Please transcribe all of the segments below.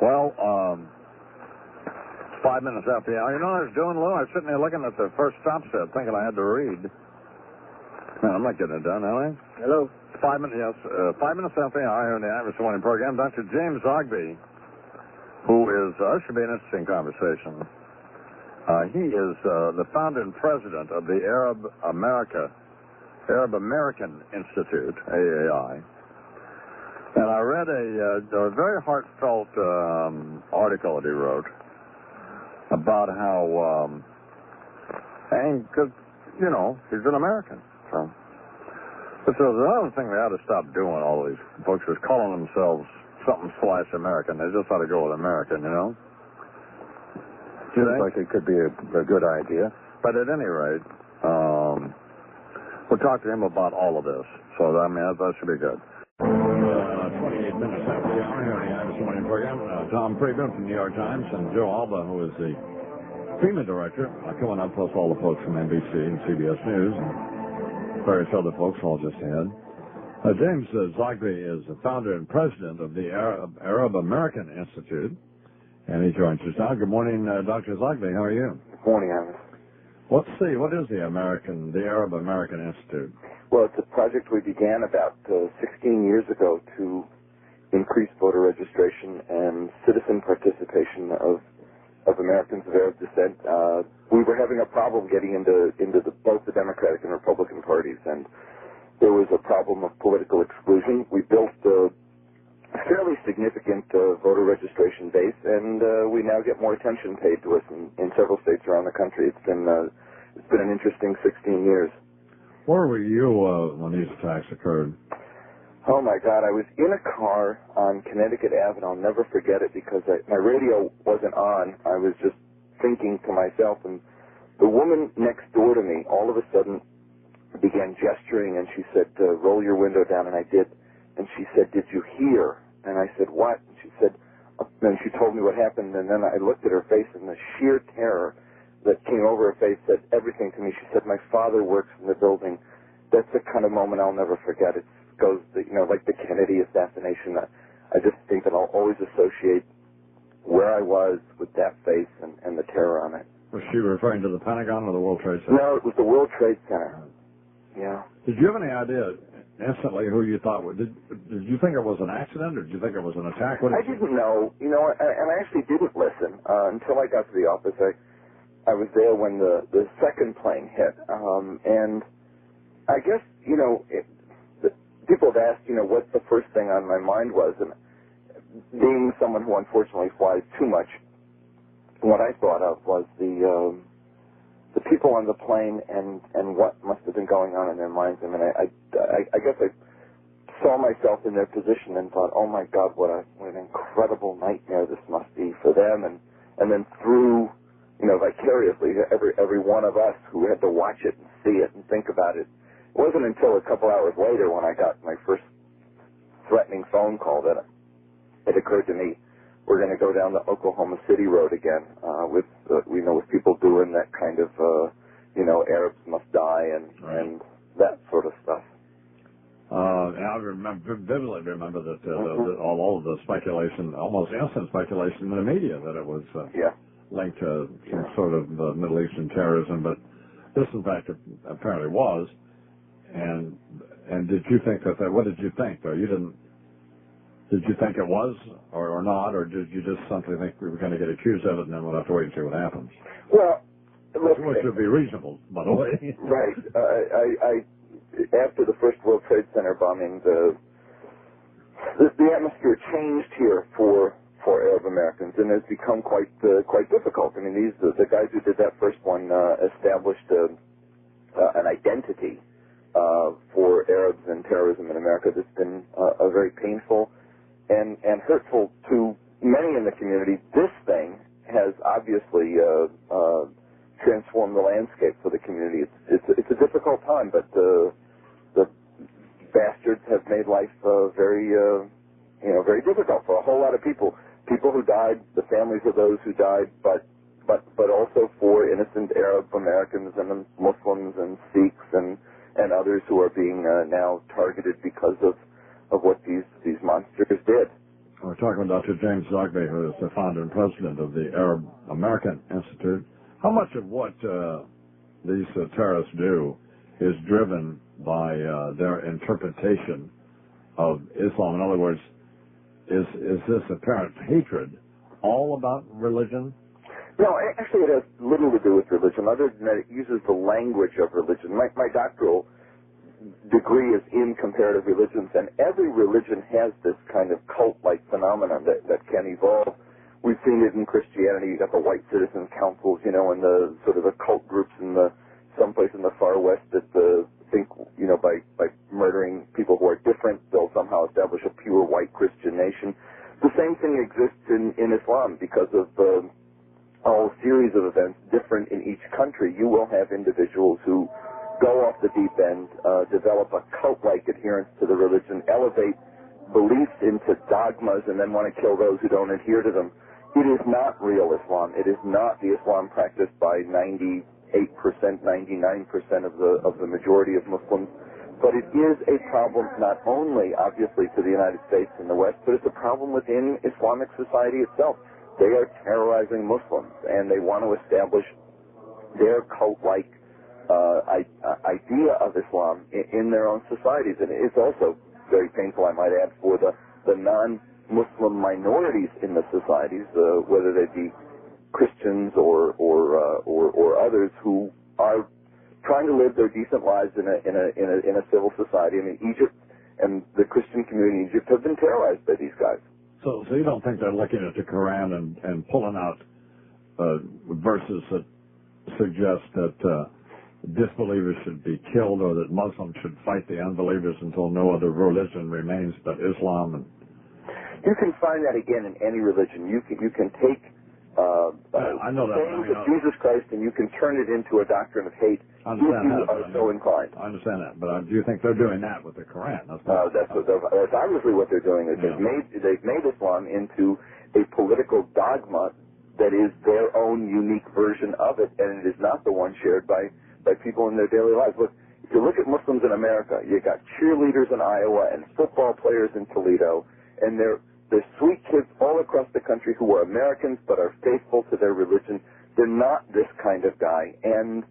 Well, 5 minutes after the hour. You know what I was doing, Lou? I was sitting there looking at the first stop set, thinking I had to read. Man, I'm not getting it done, am I? Hello? 5 minutes, yes. 5 minutes after the hour here in the Imus Morning Program, Dr. James Zogby, who is, should be an interesting conversation. He is the founder and president of the Arab American Institute, AAI. And I read a very heartfelt article that he wrote about how, and because, you know, he's an American. So there's another thing they ought to stop doing, all these folks is calling themselves something/American. They just ought to go with American, you know? Seems like it could be a good idea. But at any rate, we'll talk to him about all of this. So, I mean, that should be good. 28 minutes after the hour here on the Imus Morning Program. Tom Friedman from the New York Times and Joe Alba, who is the FEMA director, coming up, plus all the folks from NBC and CBS News and various other folks all just had. James Zogby is the founder and president of the Arab American Institute, and he joins us now. Good morning, Dr. Zogby. How are you? Good morning, Imus. What is the Arab American Institute? Well, it's a project we began about 16 years ago to increase voter registration and citizen participation of Americans of Arab descent. We were having a problem getting into both the Democratic and Republican parties, and there was a problem of political exclusion. We built a fairly significant voter registration base, and we now get more attention paid to us in several states around the country. It's been an interesting 16 years. Where were you when these attacks occurred? Oh, my God. I was in a car on Connecticut Avenue. I'll never forget it because my radio wasn't on. I was just thinking to myself, and the woman next door to me all of a sudden began gesturing, and she said, roll your window down, and I did. And she said, did you hear? And I said, what? And she said, and she told me what happened, and then I looked at her face, and the sheer terror that came over her face said everything to me. She said, my father works in the building. That's the kind of moment I'll never forget. It goes, like the Kennedy assassination. I just think that I'll always associate where I was with that face and the terror on it. Was she referring to the Pentagon or the World Trade Center? No, it was the World Trade Center. Yeah. Did you have any idea instantly who you thought would? Did you think it was an accident, or did you think it was an attack? I didn't know. And I actually didn't listen until I got to the office. I was there when the second plane hit, and I guess people have asked what the first thing on my mind was, and being someone who unfortunately flies too much, what I thought of was the people on the plane and what must have been going on in their minds. I mean, I guess I saw myself in their position and thought, oh my God, what an incredible nightmare this must be for them, and then through vicariously every one of us who had to watch it and see it and think about it. It wasn't until a couple hours later when I got my first threatening phone call that it occurred to me, we're going to go down the Oklahoma City road again with people doing that kind of, Arabs must die and that sort of stuff. I vividly remember that all of the speculation, almost instant speculation in the media that it was linked to some sort of Middle Eastern terrorism, but this, in fact, apparently was. And did you think that? What did you think, though? Did you think it was or not, or did you just simply think we were going to get accused of it and then we'll have to wait and see what happens? Well, which would be reasonable, by the way. Right. I after the first World Trade Center bombing, the atmosphere changed here for Arab Americans, and it's become quite difficult. I mean, the guys who did that first one established an identity for Arabs and terrorism in America that's been very painful and hurtful to many in the community. This thing has obviously transformed the landscape for the community. It's a difficult time, but the bastards have made life very difficult for a whole lot of people. People who died, the families of those who died, but also for innocent Arab Americans and Muslims and Sikhs and others who are being now targeted because of what these monsters did. We're talking with Dr. James Zogby, who is the founder and president of the Arab American Institute. How much of what these terrorists do is driven by their interpretation of Islam? In other words, is this apparent hatred all about religion? No, actually it has little to do with religion, other than that it uses the language of religion. My doctoral degree is in comparative religions, and every religion has this kind of cult-like phenomenon that can evolve. We've seen it in Christianity. You got the white citizen councils, and the sort of the cult groups in someplace in the far west that think, by murdering people who are different, they'll somehow establish a pure white Christian nation. The same thing exists in Islam because of a whole series of events different in each country. You will have individuals who go off the deep end, develop a cult-like adherence to the religion, elevate beliefs into dogmas, and then want to kill those who don't adhere to them. It is not real Islam. It is not the Islam practiced by 98%, 99% of the majority of Muslims. But it is a problem not only, obviously, to the United States and the West, but it's a problem within Islamic society itself. They are terrorizing Muslims, and they want to establish their cult-like idea of Islam in their own societies. And it's also very painful, I might add, for the non-Muslim minorities in the societies, whether they be Christians or others who are trying to live their decent lives in a civil society. I mean, Egypt and the Christian community in Egypt have been terrorized by these guys. So you don't think they're looking at the Quran and pulling out verses that suggest that disbelievers should be killed, or that Muslims should fight the unbelievers until no other religion remains but Islam? And you can find that again in any religion. You can take I know that. sayings of Jesus Christ and you can turn it into a doctrine of hate if you are so inclined. I understand that, but do you think they're doing that with the Quran? That's obviously what they're doing. Is they've made Islam into a political dogma that is their own unique version of it, and it is not the one shared by people in their daily lives. Look, if you look at Muslims in America, you got cheerleaders in Iowa and football players in Toledo, and they're sweet kids all across the country who are Americans but are faithful to their religion. They're not this kind of guy, and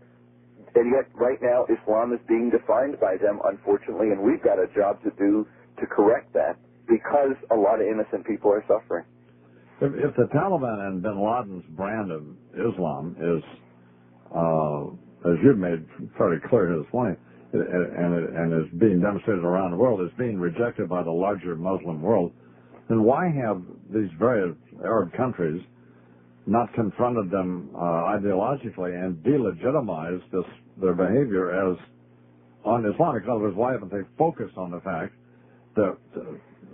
yet right now Islam is being defined by them, unfortunately, and we've got a job to do to correct that because a lot of innocent people are suffering. If the Taliban and bin Laden's brand of Islam is, as you've made fairly clear here this morning, and is being demonstrated around the world, is being rejected by the larger Muslim world, then why have these various Arab countries not confronted them ideologically and delegitimized their behavior as un-Islamic? In other words, why haven't they focused on the fact that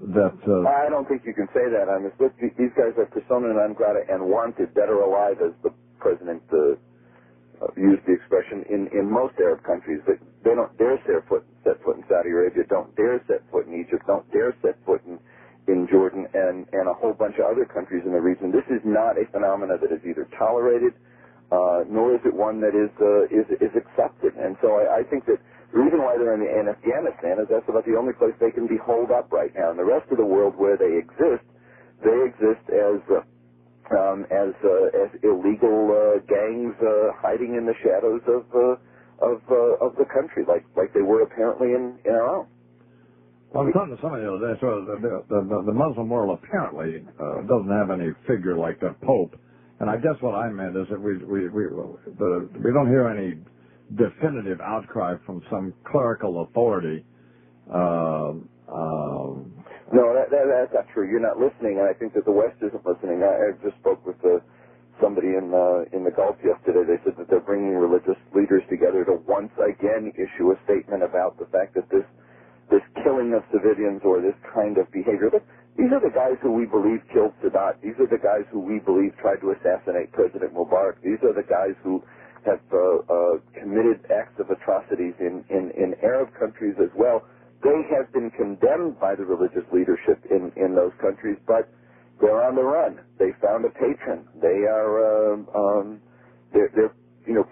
I don't think you can say that on this. Look, these guys are persona non grata and wanted, dead or alive, as the president used the expression, in most Arab countries. They don't dare set foot in Saudi Arabia, don't dare set foot in Egypt, don't dare set foot in Jordan and a whole bunch of other countries in the region. This is not a phenomena that is either tolerated, nor is it one that is accepted. And so I think that the reason why they're in Afghanistan is that's about the only place they can be holed up right now. In the rest of the world where they exist as illegal gangs hiding in the shadows of the country, like they were apparently in our own. Well, I was talking to somebody the other day. So the Muslim world apparently doesn't have any figure like the Pope, and I guess what I meant is that we don't hear any definitive outcry from some clerical authority. No, that's not true. You're not listening, and I think that the West isn't listening. I just spoke with somebody in the Gulf yesterday. They said that they're bringing religious leaders together to once again issue a statement about the fact that this killing of civilians or this kind of behavior. These are the guys who we believe killed Sadat. These are the guys who we believe tried to assassinate President Mubarak. These are the guys who have committed acts of atrocities in Arab countries as well. They have been condemned by the religious leadership in those countries, but they're on the run. They found a patron. They are they're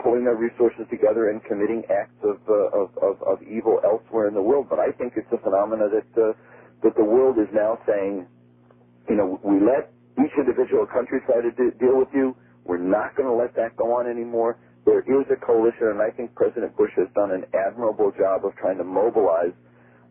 pulling their resources together and committing acts of evil elsewhere in the world. But I think it's a phenomena that the world is now saying we let each individual country try to deal with you. We're not going to let that go on anymore. There is a coalition, and I think President Bush has done an admirable job of trying to mobilize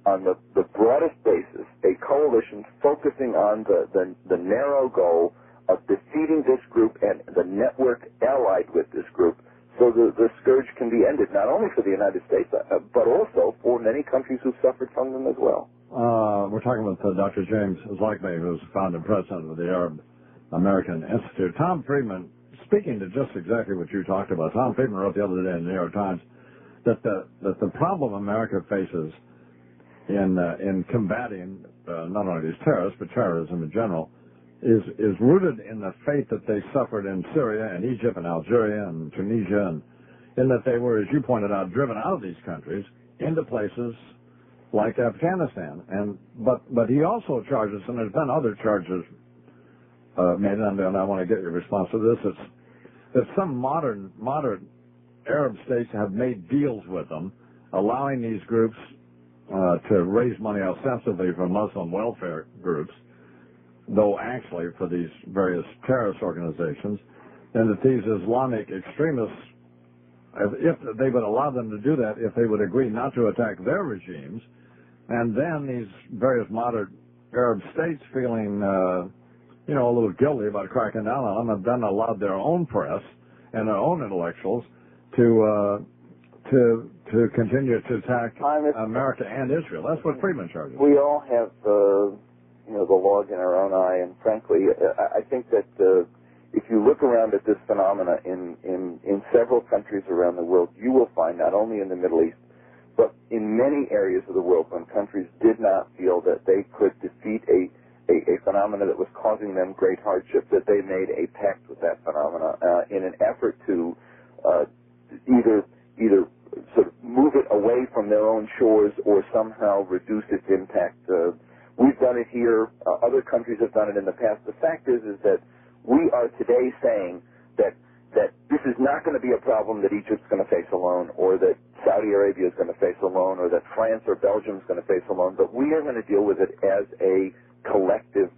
on the broadest basis a coalition focusing on the narrow goal of defeating this group and the network allied with this group, so the scourge can be ended, not only for the United States, but also for many countries who suffered from them as well. We're talking with Dr. James Zogby, who's the founder and president of the Arab American Institute. Tom Friedman, speaking to just exactly what you talked about, Tom Friedman wrote the other day in the New York Times that the problem America faces in combating not only these terrorists, but terrorism in general, is rooted in the fate that they suffered in Syria and Egypt and Algeria and Tunisia, and in that they were, as you pointed out, driven out of these countries into places like Afghanistan. But he also charges, and there's been other charges made, and I want to get your response to this, it's that some modern Arab states have made deals with them, allowing these groups to raise money ostensibly for Muslim welfare groups, though actually for these various terrorist organizations, and that these Islamic extremists, if they would allow them to do that, if they would agree not to attack their regimes, and then these various modern Arab states feeling, a little guilty about cracking down on them, have then allowed their own press and their own intellectuals to continue to attack America and Israel. That's what Friedman charges. We all have, the log in our own eye, and frankly, I think that if you look around at this phenomena in several countries around the world, you will find, not only in the Middle East, but in many areas of the world, when countries did not feel that they could defeat a phenomena that was causing them great hardship, that they made a pact with that phenomena in an effort to either sort of move it away from their own shores or somehow reduce its impact. We've done it here. Other countries have done it in the past. The fact is that we are today saying that this is not going to be a problem that Egypt's going to face alone, or that Saudi Arabia is going to face alone, or that France or Belgium is going to face alone, but we are going to deal with it as a collective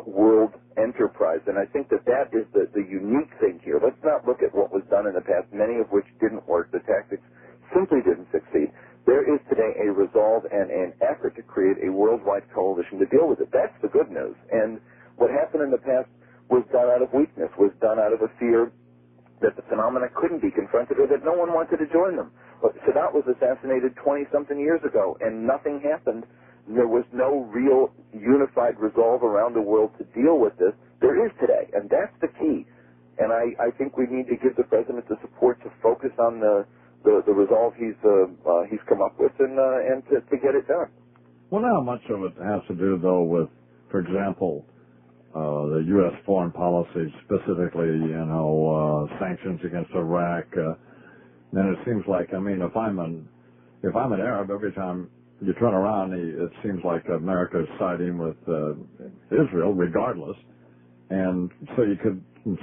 world enterprise. And I think that is the unique thing here. Let's not look at what was done in the past, many of which didn't work. The tactics simply didn't succeed. There is today a resolve and an effort to create a worldwide coalition to deal with it. That's the good news. And what happened in the past was done out of weakness, was done out of a fear that the phenomena couldn't be confronted, or that no one wanted to join them. But Sadat was assassinated 20-something years ago, and nothing happened. There was no real unified resolve around the world to deal with this. There is today, and that's the key. And I think we need to give the president the support to focus on the resolve he's come up with, and to get it done. Well, now much of it has to do, though, with, for example, the U.S. foreign policy, specifically, sanctions against Iraq. Then it seems like, if I'm an Arab, every time you turn around, it seems like America is siding with Israel, regardless. And so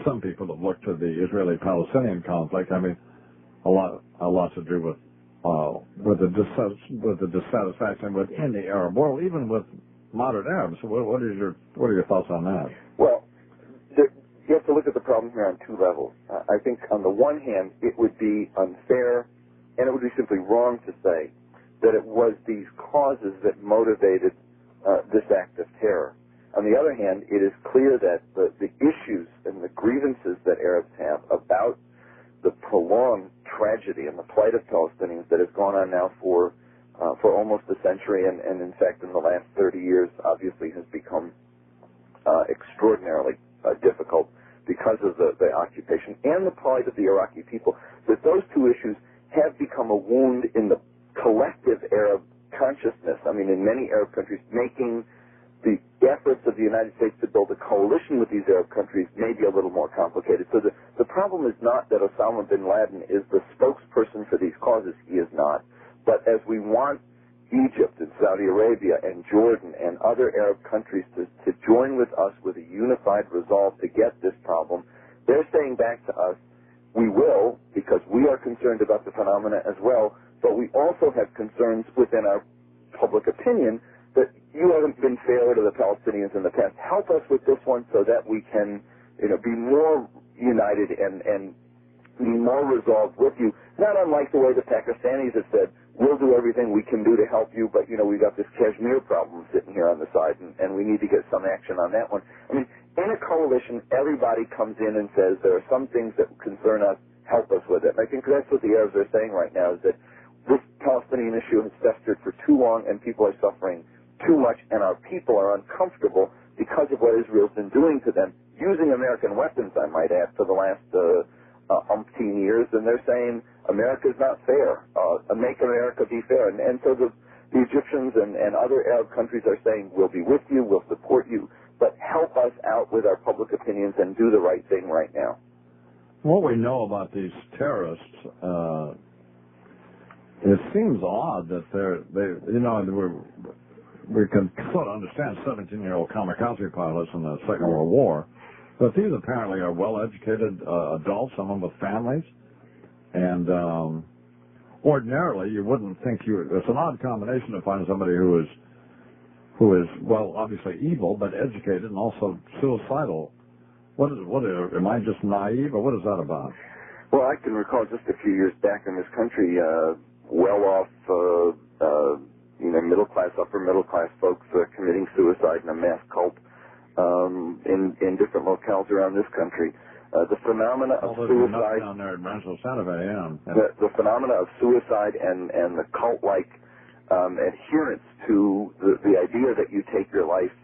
some people have looked to the Israeli-Palestinian conflict. A lot to do with the dissatisfaction within the Arab world, even with moderate Arabs. What are your thoughts on that? Well, you have to look at the problem here on two levels. I think on the one hand, it would be unfair and it would be simply wrong to say that it was these causes that motivated this act of terror. On the other hand, it is clear that the issues and the grievances that Arabs have about the prolonged tragedy and the plight of Palestinians that has gone on now for almost a century, and in fact in the last 30 years obviously has become extraordinarily difficult because of the occupation and the plight of the Iraqi people, that those two issues have become a wound in the collective Arab consciousness. In many Arab countries, making the efforts of the United States to build a coalition with these Arab countries may be a little more complicated. So the problem is not that Osama bin Laden is the spokesperson for these causes. He is not. But as we want Egypt and Saudi Arabia and Jordan and other Arab countries to join with us with a unified resolve to get this problem, they're saying back to us, we will, because we are concerned about the phenomena as well, but we also have concerns within our public opinion that you haven't been fair to the Palestinians in the past. Help us with this one so that we can, be more united and be more resolved with you. Not unlike the way the Pakistanis have said, we'll do everything we can do to help you, but, we've got this Kashmir problem sitting here on the side, and we need to get some action on that one. I mean, in a coalition, everybody comes in and says there are some things that concern us, help us with it. And I think that's what the Arabs are saying right now, is that this Palestinian issue has festered for too long, and people are suffering too much, and our people are uncomfortable because of what Israel's been doing to them, using American weapons, I might add, for the last umpteen years, and they're saying America's not fair. Make America be fair. And so the Egyptians and other Arab countries are saying, we'll be with you, we'll support you, but help us out with our public opinions and do the right thing right now. What we know about these terrorists, it seems odd that we can sort of understand 17-year-old kamikaze pilots in the Second World War, but these apparently are well-educated adults, some of them with families, and ordinarily you wouldn't think it's an odd combination to find somebody who is, well, obviously evil, but educated and also suicidal. Am I just naive, or what is that about? Well, I can recall just a few years back in this country, well-off, middle-class, upper-middle-class folks committing suicide in a mass cult in different locales around this country. The phenomena of suicide down there in Rancho Santa Fe, yeah. The phenomena of suicide and the cult-like adherence to the idea that you take your life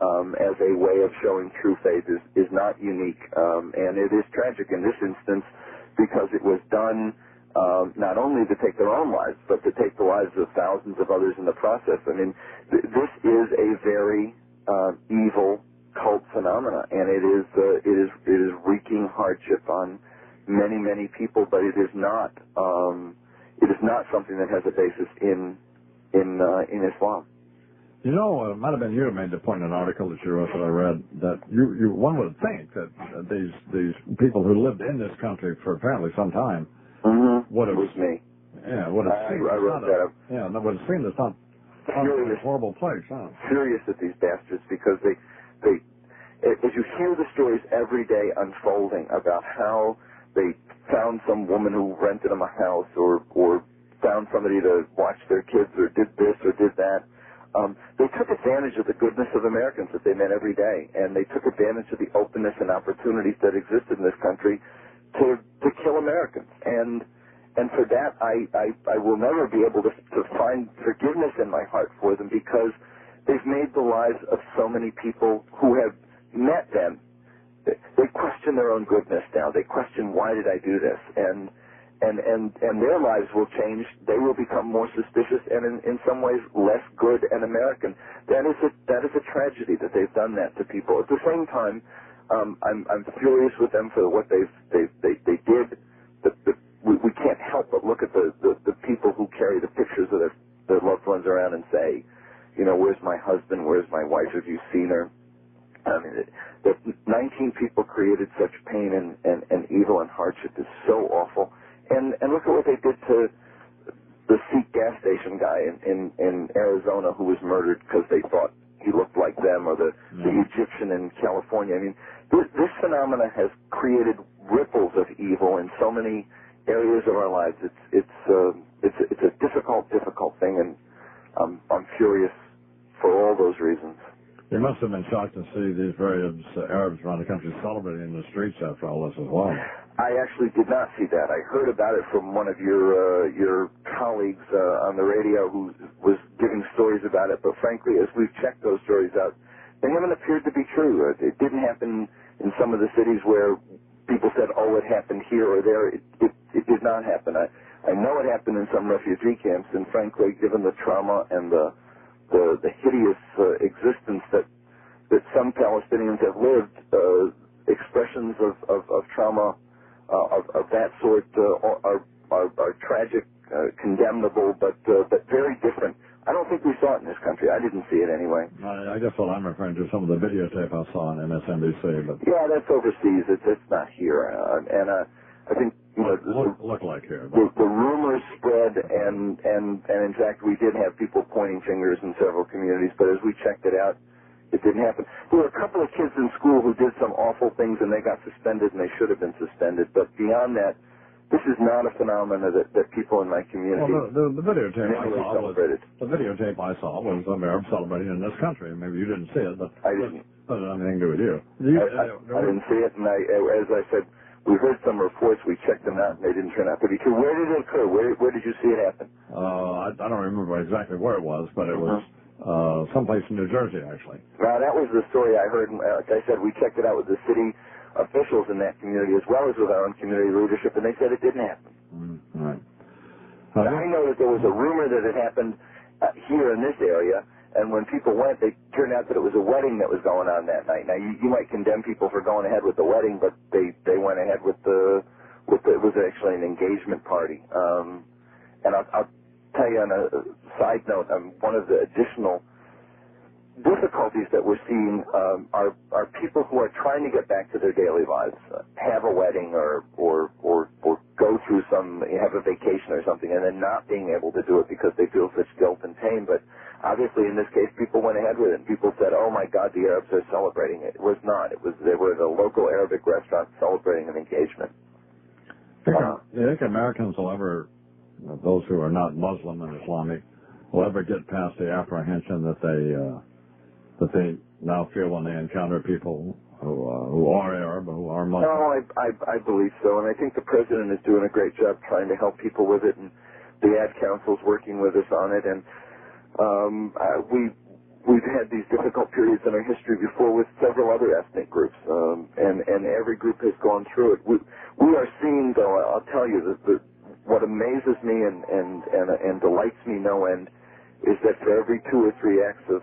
as a way of showing true faith is not unique, and it is tragic in this instance because it was done not only to take their own lives, but to take the lives of thousands of others in the process. I mean, this is a very evil cult phenomena, and it is wreaking hardship on many, many people, but it is not something that has a basis in Islam. It might have been you who made the point in an article that you wrote that I read, that one would think that these people who lived in this country for apparently some time would have... It was me. Yeah, would have seen... I wrote that up. Yeah, would have seen this not a horrible place, huh? Furious at these bastards because they as you hear the stories every day unfolding about how they found some woman who rented them a house or found somebody to watch their kids or did this or did that, they took advantage of the goodness of Americans that they met every day, and they took advantage of the openness and opportunities that existed in this country to kill Americans. And for that, I will never be able to find forgiveness in my heart for them because they've made the lives of so many people who have met them. They question their own goodness now. They question, why did I do this? And their lives will change. They will become more suspicious and in some ways less good and American. That is a tragedy that they've done that to people. At the same time, I'm furious with them for what they did. We can't help but look at the people who carry the pictures of their loved ones around and say, where's my husband? Where's my wife? Have you seen her? I mean, that 19 people created such pain and evil and hardship is so awful. And look at what they did to the Sikh gas station guy in Arizona who was murdered because they thought he looked like them, or the Egyptian in California. I mean, this phenomena has created ripples of evil in so many areas of our lives. It's a difficult thing, and I'm furious for all those reasons. You must have been shocked to see these various Arabs around the country celebrating in the streets after all this as well. I actually did not see that. I heard about it from one of your colleagues on the radio who was giving stories about it, but frankly, as we've checked those stories out, they haven't appeared to be true. It didn't happen in some of the cities where people said, oh, it happened here or there. It did not happen. I know it happened in some refugee camps, and frankly, given the trauma and the hideous existence that some Palestinians have lived, expressions of trauma of that sort are tragic, condemnable, but very different. I don't think we saw it in this country. I didn't see it anyway. I guess what I'm referring to some of the videotape I saw on MSNBC. But yeah, that's overseas. It's not here. And I think look like here. The rumors spread, and in fact, we did have people pointing fingers in several communities. But as we checked it out, it didn't happen. There were a couple of kids in school who did some awful things, and they got suspended, and they should have been suspended. But beyond that, this is not a phenomenon that people in my community. Well, the videotape I saw was of Arabs celebrating in this country. Maybe you didn't see it, but I didn't. It doesn't have anything to do with you. I didn't see it, and as I said, we heard some reports. We checked them out, and they didn't turn out to be true. Where did it occur? Where did you see it happen? I don't remember exactly where it was, but it was someplace in New Jersey, actually. Now, that was the story I heard. Like I said, we checked it out with the city officials in that community as well as with our own community leadership, and they said it didn't happen. Right. I know that there was a rumor that it happened here in this area, and when people went, it turned out that it was a wedding that was going on that night. Now, you might condemn people for going ahead with the wedding, but they went ahead with it was actually an engagement party. And I'll tell you on a side note, one of the additional difficulties that we're seeing are people who are trying to get back to their daily lives, have a wedding or go through have a vacation or something, and then not being able to do it because they feel such guilt and pain. But obviously, in this case, people went ahead with it, and people said, "Oh my God, the Arabs are celebrating it." It was not. They were at a local Arabic restaurant celebrating an engagement. Do you think Americans will ever, those who are not Muslim and Islamic, will ever get past the apprehension that they now feel when they encounter people who are Arab or who are Muslim? No, I believe so, and I think the president is doing a great job trying to help people with it, and the Ad Council's working with us on it, and we've had these difficult periods in our history before with several other ethnic groups, and every group has gone through it. We are seeing, though, I'll tell you, what amazes me and delights me no end is that for every 2 or 3 acts of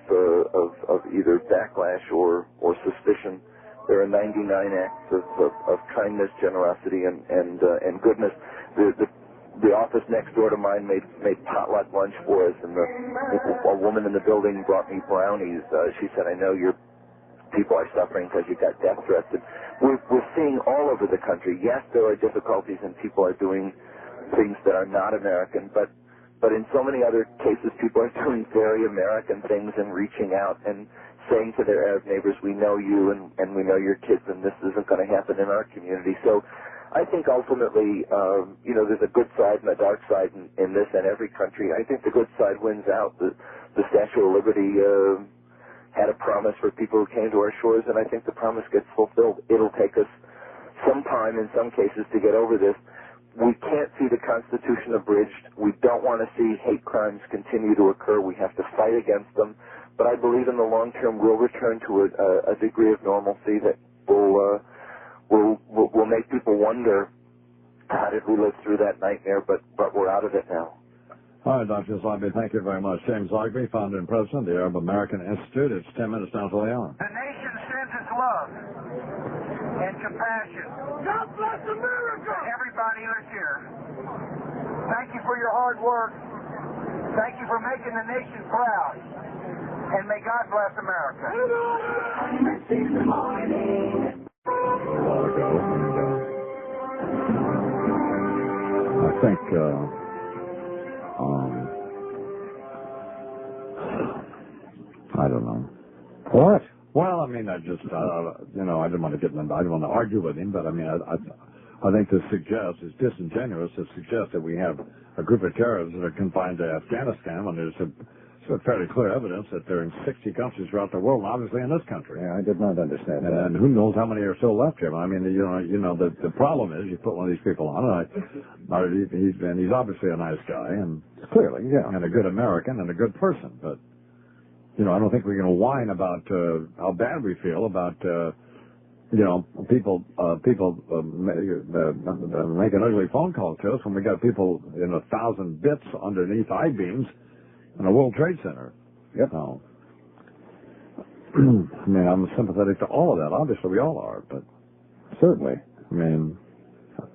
either backlash or suspicion, there are 99 acts of kindness, generosity, and goodness. The office next door to mine made potluck lunch for us, and a woman in the building brought me brownies. She said, "I know your people are suffering because you got death threats." And we're seeing all over the country. Yes, there are difficulties, and people are doing things that are not American, but in so many other cases, people are doing very American things and reaching out and saying to their Arab neighbors, "We know you and we know your kids, and this isn't going to happen in our community." So I think ultimately, there's a good side and a dark side in this and every country. I think the good side wins out. The Statue of Liberty had a promise for people who came to our shores, and I think the promise gets fulfilled. It'll take us some time in some cases to get over this. We can't see the Constitution abridged. We don't want to see hate crimes continue to occur. We have to fight against them. But I believe in the long term we'll return to a degree of normalcy that will make people wonder, how did we live through that nightmare? But we're out of it now. All right, Dr. Zogby, thank you very much. James Zogby, founder and president of the Arab American Institute. It's 10 minutes down to the hour. The nation sends its love and compassion. God bless America! Everybody who's here. Thank you for your hard work. Thank you for making the nation proud. And may God bless America. I think, I don't know. What? Well, I mean, I just, I didn't want to argue with him, but I mean, I think to suggest, it's disingenuous to suggest that we have a group of terrorists that are confined to Afghanistan when there's fairly clear evidence that they're in 60 countries throughout the world, and obviously in this country. Yeah, I did not understand that. And who knows how many are still left here. I mean, the problem is you put one of these people on, he's obviously a nice guy, and Clearly, yeah. and a good American and a good person, but I don't think we're going to whine about how bad we feel about people making ugly phone calls to us when we got people in 1,000 bits underneath I-beams in a World Trade Center. Yep. No. I mean, I'm sympathetic to all of that. Obviously, we all are, but Certainly. I mean,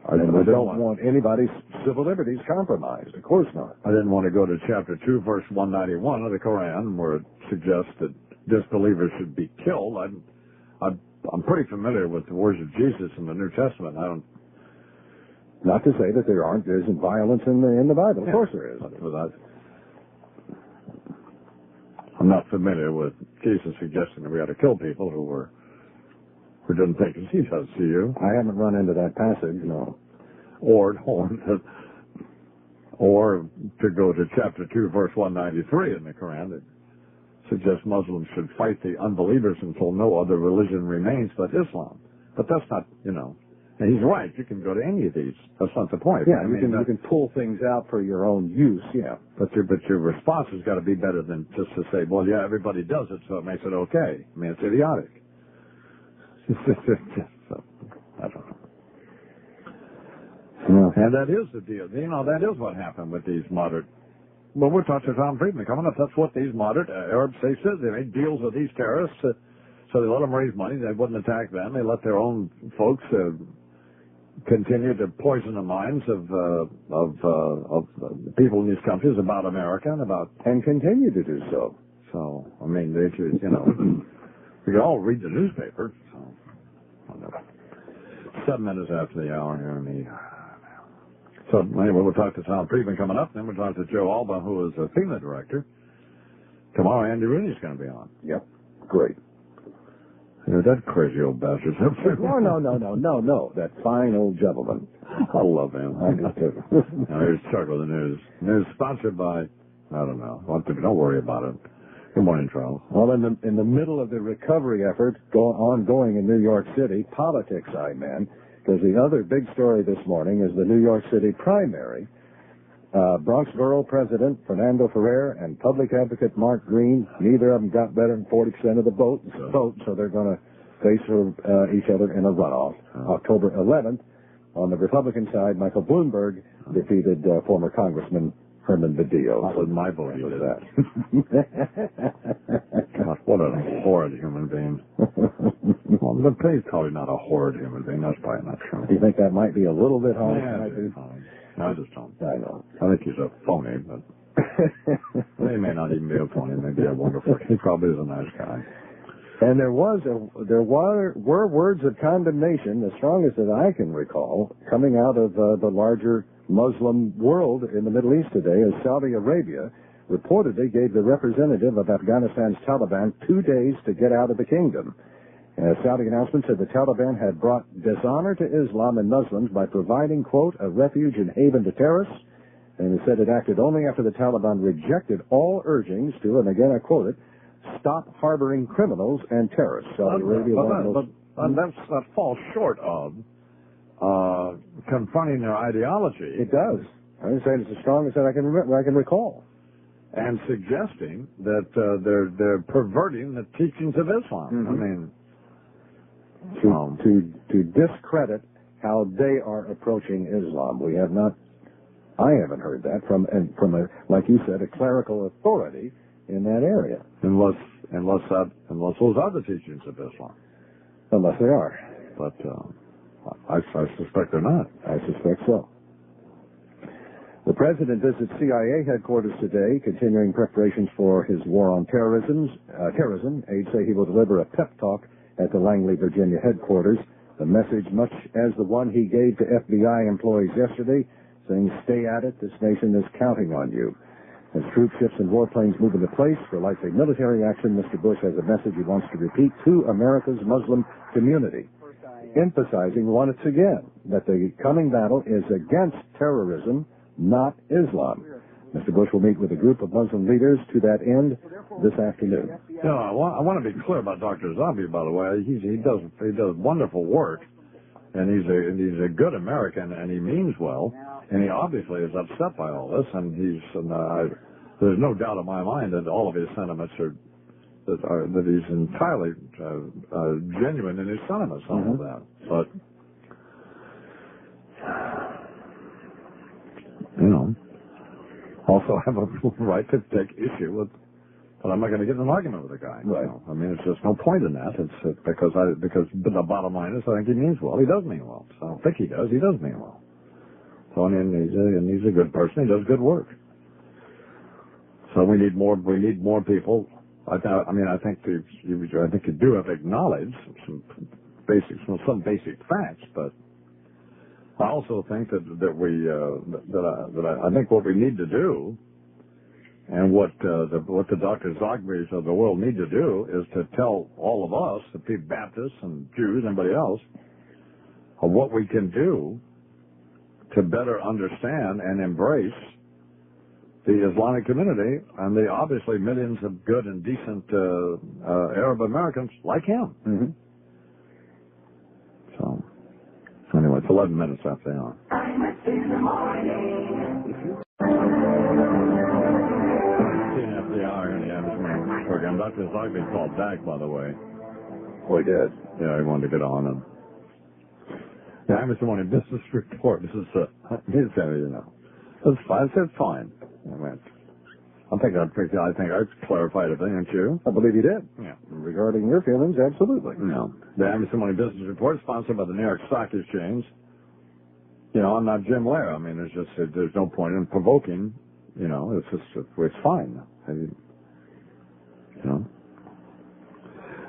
I don't want anybody's civil liberties compromised. Of course not. I didn't want to go to chapter 2, verse 191 of the Quran, where it suggests that disbelievers should be killed. I'm pretty familiar with the words of Jesus in the New Testament. Not to say that there isn't violence in the Bible. Of course there is. I'm not familiar with cases suggesting that we ought to kill people who didn't think as he does to you. I haven't run into that passage, no. Or to go to chapter 2, verse 193 in the Quran that suggests Muslims should fight the unbelievers until no other religion remains but Islam. But that's not, and he's right. You can go to any of these. That's not the point. Yeah, you can pull things out for your own use, yeah. But your response has got to be better than just to say, well, yeah, everybody does it, so it makes it okay. I mean, it's idiotic. So, I don't know. And that is the deal. That is what happened with these moderate. Well, we're talking to Tom Friedman coming up. That's what these moderate Arab states did. They made deals with these terrorists, so they let them raise money. They wouldn't attack them. They let their own folks continue to poison the minds of people in these countries about America and continue to do so. So, I mean, they should, we can all read the newspaper. So, 7 minutes after the hour here in the. So anyway, we'll talk to Tom Friedman coming up. Then we'll talk to Joe Alba, who is a FEMA director. Tomorrow, Andy Rooney's going to be on. Yep, great. That crazy old bastard. No. That fine old gentleman. I love him. I do too. Now, here's Chuck with the news. News sponsored by, I don't know. Don't worry about it. Good morning, Charles. Well, in the middle of the recovery effort ongoing in New York City, politics, because the other big story this morning is the New York City primary. Bronx Borough President Fernando Ferrer and Public Advocate Mark Green, neither of them got better than 40% of the vote, so they're going to face each other in a runoff. October 11th, on the Republican side, Michael Bloomberg defeated former Congressman Herman Badillo. That was my vote. Was that? God, what a horrid human being. Well, but he's probably not a horrid human being. That's probably not true. Do you think that might be a little bit hard? No, I just don't. I know. I think he's a phony, but he may not even be a phony. Maybe a wonderful. He probably is a nice guy. And there were words of condemnation, the strongest that I can recall, coming out of the larger Muslim world in the Middle East today, as Saudi Arabia reportedly gave the representative of Afghanistan's Taliban 2 days to get out of the kingdom. A Saudi announcement said the Taliban had brought dishonor to Islam and Muslims by providing, quote, a refuge and haven to terrorists, and it said it acted only after the Taliban rejected all urgings to, and again I quote it, stop harboring criminals and terrorists. Saudi Arabia that falls short of confronting their ideology. It does. I'm saying it's the strongest that I can recall. And suggesting that they're perverting the teachings of Islam. Mm-hmm. I mean, to discredit how they are approaching Islam. I haven't heard that from a, like you said, a clerical authority in that area. Unless those are the teachings of Islam. Unless they are. But I suspect they're not. I suspect so. The president visits CIA headquarters today, continuing preparations for his war on terrorism. Aides say he will deliver a pep talk at the Langley, Virginia headquarters. A message much as the one he gave to FBI employees yesterday, saying, stay at it, this nation is counting on you. As troop ships and warplanes move into place for likely military action, Mr. Bush has a message he wants to repeat to America's Muslim community, emphasizing once again that the coming battle is against terrorism, not Islam. Mr. Bush will meet with a group of Muslim leaders to that end this afternoon. I want to be clear about Dr. Zogby, by the way. He does wonderful work, and he's a good American, and he means well, and he obviously is upset by all this, and there's no doubt in my mind that all of his sentiments that he's entirely genuine in his sentiments on all that. But also have a right to take issue with, but I'm not going to get in an argument with the guy. Right. I mean, it's just no point in that. It's because the bottom line is I think he means well. He does mean well. So I don't think he does. He does mean well. So he's a good person. He does good work. So we need more people. I think you do have to acknowledge some basic facts, but I also think that I think what we need to do, and what the Dr. Zogbys of the world need to do, is to tell all of us, the people, Baptists and Jews, anybody else, of what we can do to better understand and embrace the Islamic community and the obviously millions of good and decent Arab Americans like him. Mm-hmm. So, anyway, it's 11 minutes after the hour. In the morning. After the hour in the Imus program. Dr. Zogby called back, by the way. We did. Yeah, he wanted to get on. And the Imus Morning Business Report. This is, It's fine. It's fine. I think I clarified everything, didn't you? I believe you did. Yeah. Regarding your feelings, absolutely. No. The Imus Morning Business Report is sponsored by the New York Stock Exchange. You know, I'm not Jim Lair. I mean, there's no point in provoking. You know, it's fine. You know.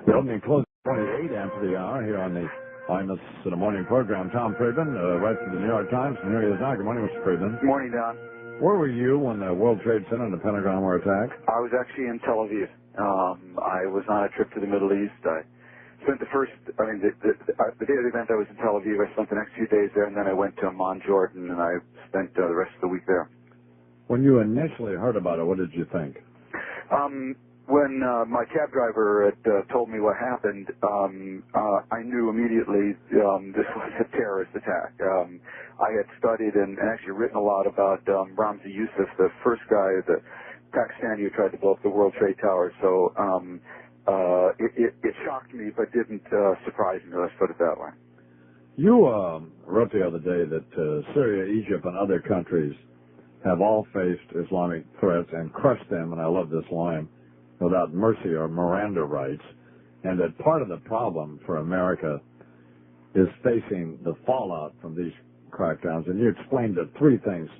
The opening closing 28 after the hour here on the Imus in the morning program. Tom Friedman, right from the New York Times, and here he is now. Good morning, Mr. Friedman. Good morning, Don. Where were you when the World Trade Center and the Pentagon were attacked? I was actually in Tel Aviv. I was on a trip to the Middle East. I spent the day of the event I was in Tel Aviv. I spent the next few days there, and then I went to Amman, Jordan, and I spent the rest of the week there. When you initially heard about it, what did you think? When my cab driver had told me what happened, I knew immediately this was a terrorist attack. I had studied and actually written a lot about Ramzi Youssef, the first guy, the Pakistani who tried to blow up the World Trade Tower. So it shocked me, but didn't surprise me. Let's put it that way. You wrote the other day that Syria, Egypt, and other countries have all faced Islamic threats and crushed them, and I love this line, without mercy or Miranda rights, and that part of the problem for America is facing the fallout from these crackdowns. And you explained that three things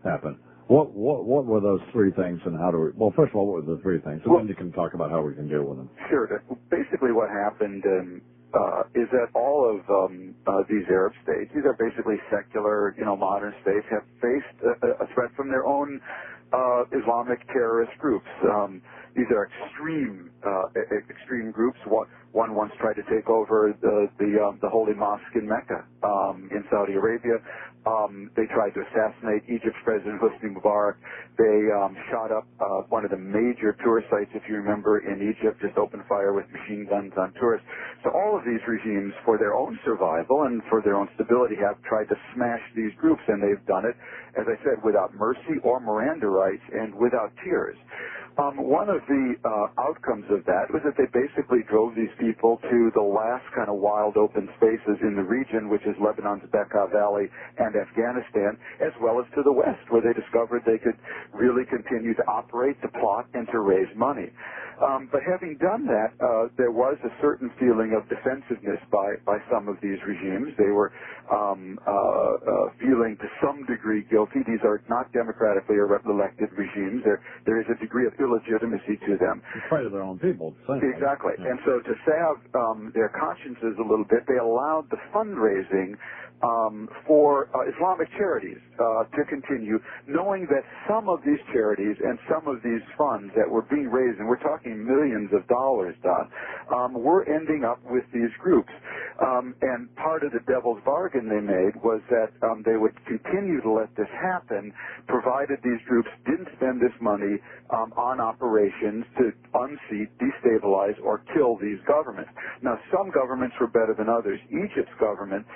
happened. What were those three things, and how do we? Well, first of all, what were the three things? And then you can talk about how we can deal with them. Sure. Basically, what happened is that all of these Arab states, these are basically secular, modern states, have faced a threat from their own Islamic terrorist groups. These are extreme groups. One once tried to take over the holy mosque in Mecca in Saudi Arabia. They tried to assassinate Egypt's President Hosni Mubarak. They shot up one of the major tourist sites, if you remember, in Egypt, just opened fire with machine guns on tourists. So all of these regimes, for their own survival and for their own stability, have tried to smash these groups, and they've done it, as I said, without mercy or Miranda rights and without tears. One of the outcomes of that was that they basically drove these people to the last kind of wild open spaces in the region, which is Lebanon's Bekaa Valley and Afghanistan, as well as to the west, where they discovered they could really continue to operate, to plot, and to raise money. But having done that, there was a certain feeling of defensiveness by some of these regimes. They were feeling to some degree guilty. These are not democratically elected regimes. There is a degree of illegitimacy to them. In spite of their own people. Exactly. Yeah. And so to salve their consciences a little bit, they allowed the fundraising for Islamic charities to continue, knowing that some of these charities and some of these funds that were being raised, and we're talking millions of dollars, Don, were ending up with these groups. And part of the devil's bargain they made was that they would continue to let this happen, provided these groups didn't spend this money on operations to unseat, destabilize, or kill these governments. Now, some governments were better than others. Egypt's government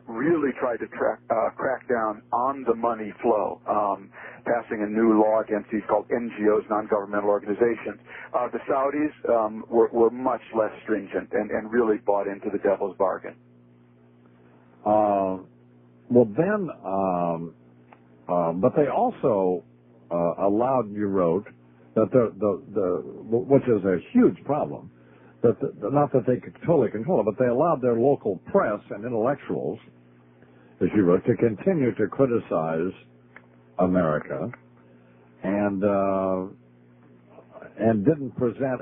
really tried to crack down on the money flow, passing a new law against these called NGOs, non-governmental organizations. The Saudis were much less stringent and really bought into the devil's bargain. But they also allowed, you wrote, that which is a huge problem, that not that they could totally control it, but they allowed their local press and intellectuals, as you wrote, to continue to criticize America, and didn't present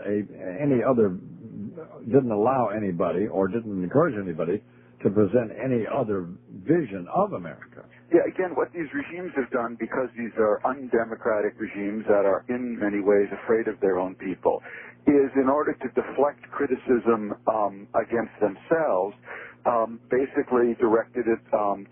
didn't allow anybody or didn't encourage anybody to present any other vision of America. Yeah, again, what these regimes have done, because these are undemocratic regimes that are in many ways afraid of their own people, is in order to deflect criticism against themselves, basically directed it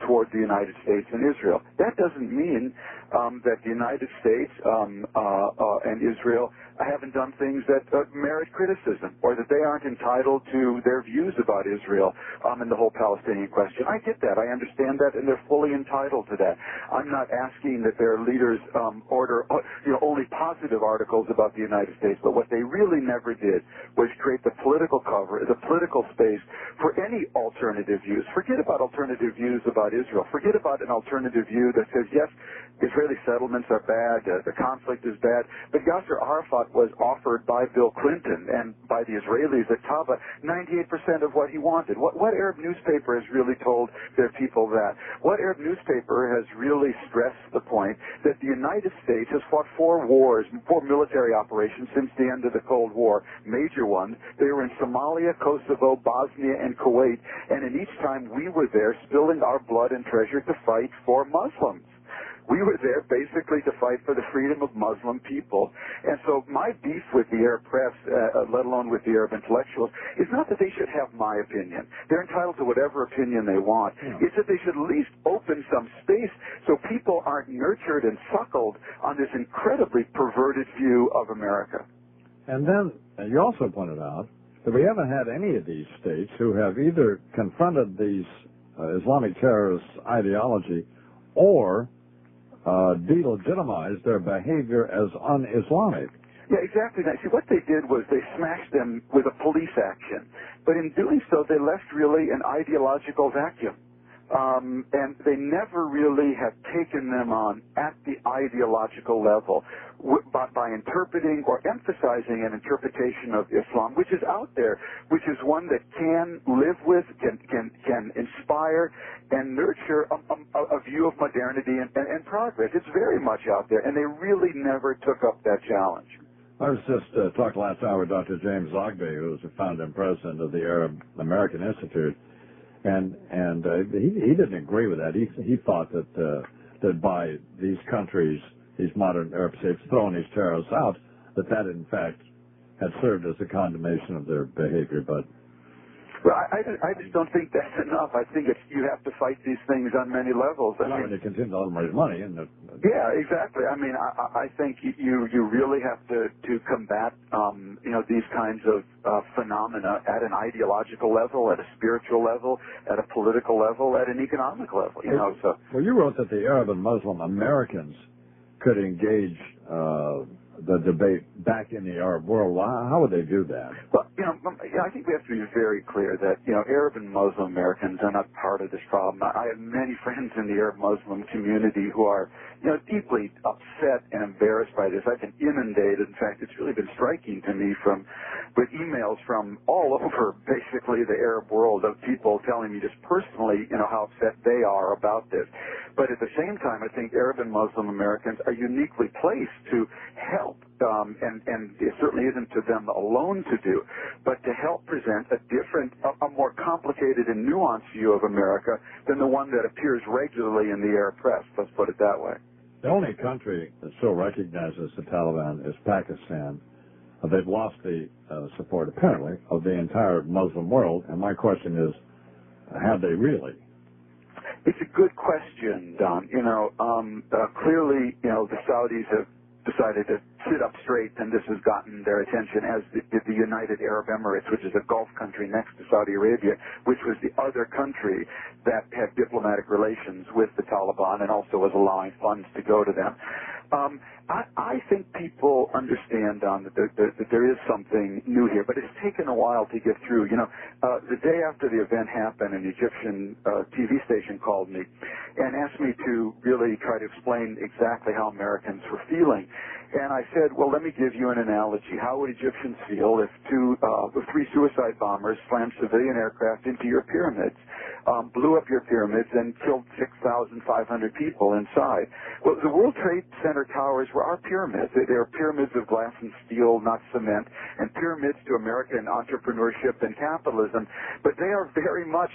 toward the United States and Israel. That doesn't mean that the United States and Israel haven't done things that merit criticism, or that they aren't entitled to their views about Israel and the whole Palestinian question. I get that. I understand that, and they're fully entitled to that. I'm not asking that their leaders order only positive articles about the United States, but what they really never did was create the political cover, the political space for any alternative views. Forget about alternative views about Israel. Forget about an alternative view that says, yes, Israeli settlements are bad, the conflict is bad, but Yasser Arafat was offered by Bill Clinton and by the Israelis at Taba 98% of what he wanted. What Arab newspaper has really told their people that? What Arab newspaper has really stressed the point that the United States has fought 4 wars, 4 military operations since the end of the Cold War, major ones. They were in Somalia, Kosovo, Bosnia, and Kuwait, and in each time we were there spilling our blood and treasure to fight for Muslims. We were there basically to fight for the freedom of Muslim people. And so my beef with the Arab press, let alone with the Arab intellectuals, is not that they should have my opinion. They're entitled to whatever opinion they want. Yeah. It's that they should at least open some space so people aren't nurtured and suckled on this incredibly perverted view of America. And then you also pointed out that we haven't had any of these states who have either confronted these Islamic terrorist ideology or delegitimize their behavior as un-Islamic. Yeah, exactly. Now, see, what they did was they smashed them with a police action. But in doing so, they left really an ideological vacuum. And they never really have taken them on at the ideological level by interpreting or emphasizing an interpretation of Islam, which is out there, which is one that can live with, can inspire and nurture a view of modernity and progress. It's very much out there, and they really never took up that challenge. I was just talking last hour with Dr. James Zogby, who is the founder and president of the Arab American Institute. And he didn't agree with that. He thought that by these countries, these modern Arab states throwing these terrorists out, that in fact had served as a condemnation of their behavior. But well, I just don't think that's enough. I think you have to fight these things on many levels. I mean, they continue to raise money. Yeah, exactly. I mean, I think you really have to combat these kinds of phenomena at an ideological level, at a spiritual level, at a political level, at an economic level. So. Well, you wrote that the Arab and Muslim Americans could engage the debate back in the Arab world. Well, how would they do that? Well, I think we have to be very clear that, Arab and Muslim Americans are not part of this problem. I have many friends in the Arab Muslim community who are, deeply upset and embarrassed by this. I've been inundated. In fact, it's really been striking to me with emails from all over, basically, the Arab world of people telling me just personally, how upset they are about this. But at the same time, I think Arab and Muslim Americans are uniquely placed to help, and it certainly isn't to them alone to do, but to help present a different, a more complicated and nuanced view of America than the one that appears regularly in the Arab press. Let's put it that way. The only country that still recognizes the Taliban is Pakistan. They've lost the support, apparently, of the entire Muslim world. And my question is, have they really? It's a good question, Don. Clearly, the Saudis have decided to sit up straight, and this has gotten their attention, as did the United Arab Emirates, which is a Gulf country next to Saudi Arabia, which was the other country that had diplomatic relations with the Taliban and also was allowing funds to go to them. I think people understand, Don, that there is something new here, but it's taken a while to get through. The day after the event happened, an Egyptian TV station called me and asked me to really try to explain exactly how Americans were feeling. And I said, well, let me give you an analogy. How would Egyptians feel if three suicide bombers slammed civilian aircraft into your pyramids, blew up your pyramids, and killed 6,500 people inside? Well, the World Trade Center towers were our pyramids. They are pyramids of glass and steel, not cement, and pyramids to American entrepreneurship and capitalism. But they are very much,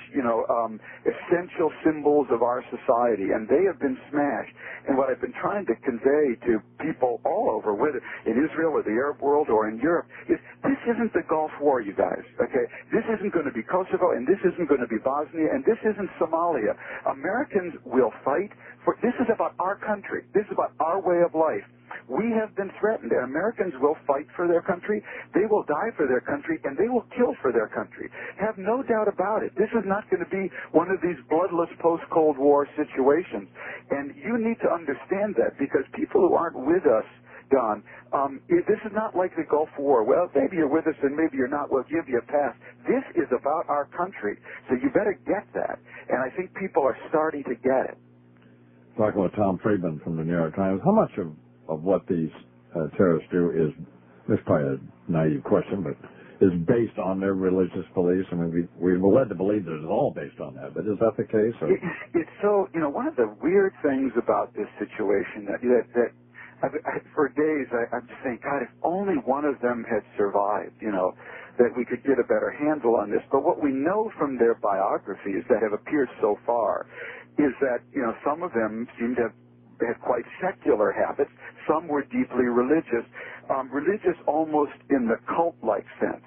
essential symbols of our society, and they have been smashed. And what I've been trying to convey to people all over, whether in Israel or the Arab world or in Europe, is this isn't the Gulf War, you guys, okay? This isn't going to be Kosovo, and this isn't going to be Bosnia, and this isn't Somalia. Americans will fight for, this is about our country. This is about our way of life. We have been threatened, and Americans will fight for their country. They will die for their country, and they will kill for their country. Have no doubt about it. This is not going to be one of these bloodless post-Cold War situations. And you need to understand that, because people who aren't with us, Don, this is not like the Gulf War. Well, maybe you're with us and maybe you're not. We'll give you a pass. This is about our country. So you better get that. And I think people are starting to get it. Talking with Tom Friedman from the New York Times, how much of what these terrorists do is, this is probably a naive question, but is based on their religious beliefs? I mean, we were led to believe that it's all based on that, but is that the case? Or? It's so, one of the weird things about this situation that for days I'm just saying, God, if only one of them had survived, that we could get a better handle on this. But what we know from their biographies that have appeared so far is that, some of them seem to have had quite secular habits. Some were deeply religious, religious almost in the cult-like sense,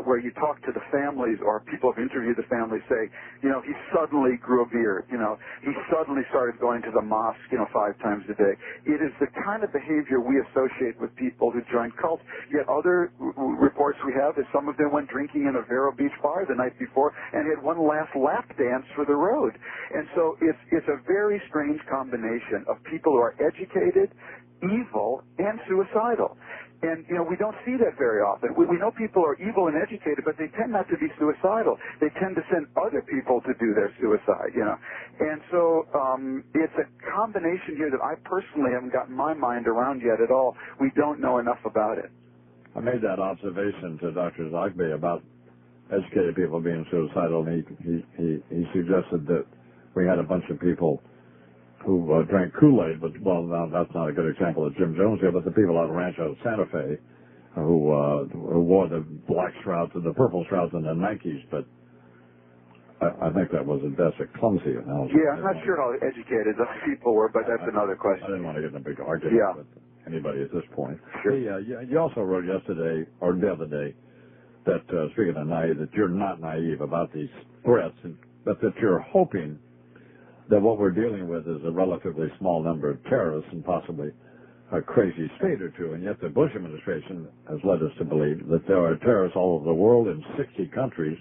where you talk to the families or people have interviewed the families say, he suddenly grew a beard, he suddenly started going to the mosque, 5 times a day. It is the kind of behavior we associate with people who join cults. Yet other reports we have is some of them went drinking in a Vero Beach bar the night before and had one last lap dance for the road. And so it's a very strange combination of people who are educated, evil, and suicidal. And, we don't see that very often. We know people are evil and educated, but they tend not to be suicidal. They tend to send other people to do their suicide, And so it's a combination here that I personally haven't gotten my mind around yet at all. We don't know enough about it. I made that observation to Dr. Zogby about educated people being suicidal, and he suggested that we had a bunch of people who drank Kool-Aid, but, well, now that's not a good example of Jim Jones here, but the people out of Rancho Santa Fe who wore the black shrouds and the purple shrouds and the Nikes, but I think that was a clumsy analogy. Yeah, I'm not sure how educated those people were, but that's another question. I didn't want to get in a big argument with anybody at this point. Sure. You also wrote yesterday, or the other day, that, speaking of naive, that you're not naive about these threats, but that you're hoping that what we're dealing with is a relatively small number of terrorists and possibly a crazy state or two. And yet the Bush administration has led us to believe that there are terrorists all over the world in 60 countries,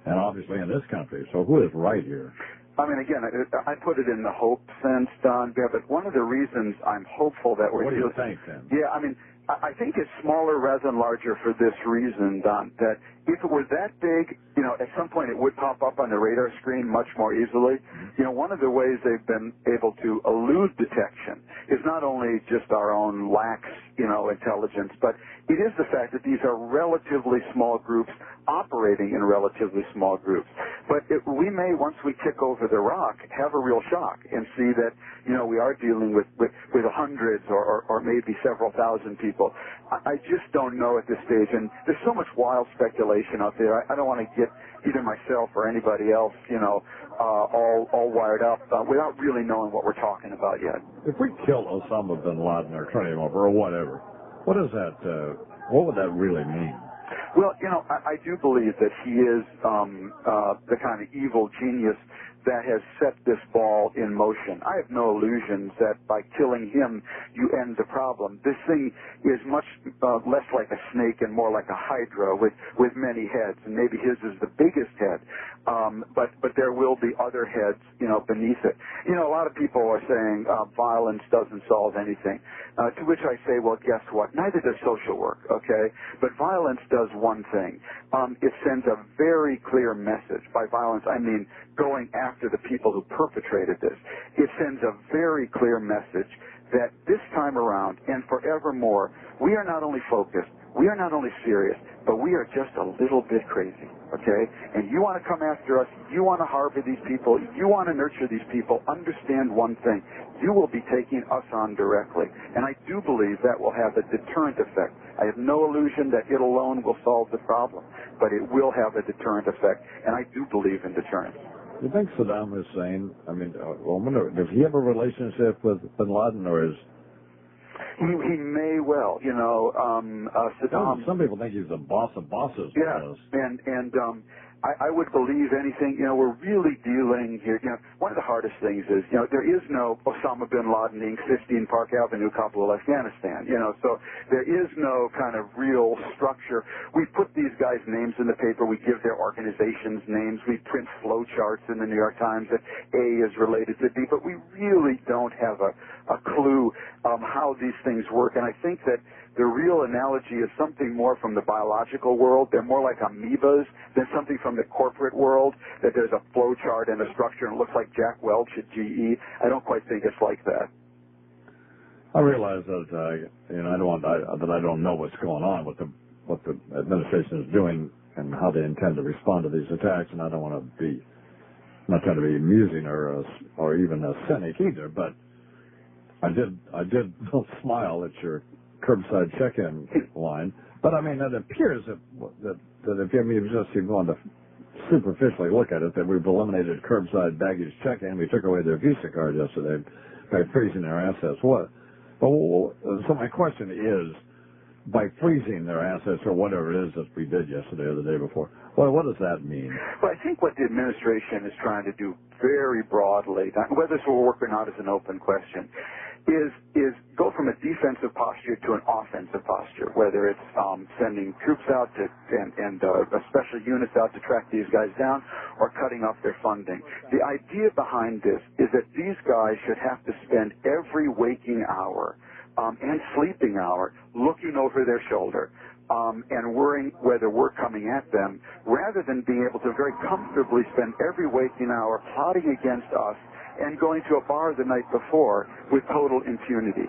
and obviously in this country. So who is right here? I mean, again, I put it in the hope sense, Don, but one of the reasons I'm hopeful that we're... What do you think, then? Yeah, I mean, I think it's smaller rather than larger for this reason, Don, that if it were that big, at some point it would pop up on the radar screen much more easily. One of the ways they've been able to elude detection is not only just our own lax, intelligence, but it is the fact that these are relatively small groups operating in relatively small groups. But we may, once we kick over the rock, have a real shock and see that, we are dealing with hundreds or maybe several thousand people. I just don't know at this stage, and there's so much wild speculation out there. I don't want to get either myself or anybody else, all wired up without really knowing what we're talking about yet. If we kill Osama bin Laden or turn him over or whatever, what would that really mean? Well, I do believe that he is the kind of evil genius that has set this ball in motion. I have no illusions that by killing him, you end the problem. This thing is much less like a snake and more like a hydra with many heads, and maybe his is the biggest head. But there will be other heads, beneath it. A lot of people are saying violence doesn't solve anything. To which I say, well, guess what? Neither does social work, okay? But violence does one thing. It sends a very clear message. By violence, I mean going after the people who perpetrated this. It sends a very clear message that this time around and forevermore, we are not only focused, we are not only serious, but we are just a little bit crazy, okay? And you want to come after us, you want to harbor these people, you want to nurture these people, understand one thing, you will be taking us on directly. And I do believe that will have a deterrent effect. I have no illusion that it alone will solve the problem, but it will have a deterrent effect, and I do believe in deterrence. You think Saddam Hussein, I mean, does he have a relationship with bin Laden, or is... He may well, you know, Saddam... Some people think he's the boss of bosses. Yeah, and I would believe anything. You know, we're really dealing here. You know, one of the hardest things is, you know, there is no Osama bin Laden being 15 Park Avenue, Kabul, Afghanistan. You know, so there is no kind of real structure. We put these guys' names in the paper. We give their organizations names. We print flow charts in the New York Times that A is related to B, but we really don't have a clue how these things work. And I think that the real analogy is something more from the biological world. They're more like amoebas than something from the corporate world, that there's a flow chart and a structure and it looks like Jack Welch at GE. I don't quite think it's like that. I realize that I don't know what's going on, what the administration is doing and how they intend to respond to these attacks, and I don't want to be, I'm not trying to be amusing or even a cynic either, but I did smile at your curbside check-in line. But I mean, it appears that if you want to superficially look at it, that we've eliminated curbside baggage check-in. We took away their Visa card yesterday by freezing their assets. So my question is, by freezing their assets or whatever it is that we did yesterday or the day before, what does that mean? Well, I think what the administration is trying to do very broadly, whether this will work or not is an open question, is go from a defensive posture to an offensive posture, whether it's sending troops out and special units out to track these guys down or cutting off their funding. The idea behind this is that these guys should have to spend every waking hour and sleeping hour looking over their shoulder and worrying whether we're coming at them, rather than being able to very comfortably spend every waking hour plotting against us and going to a bar the night before with total impunity.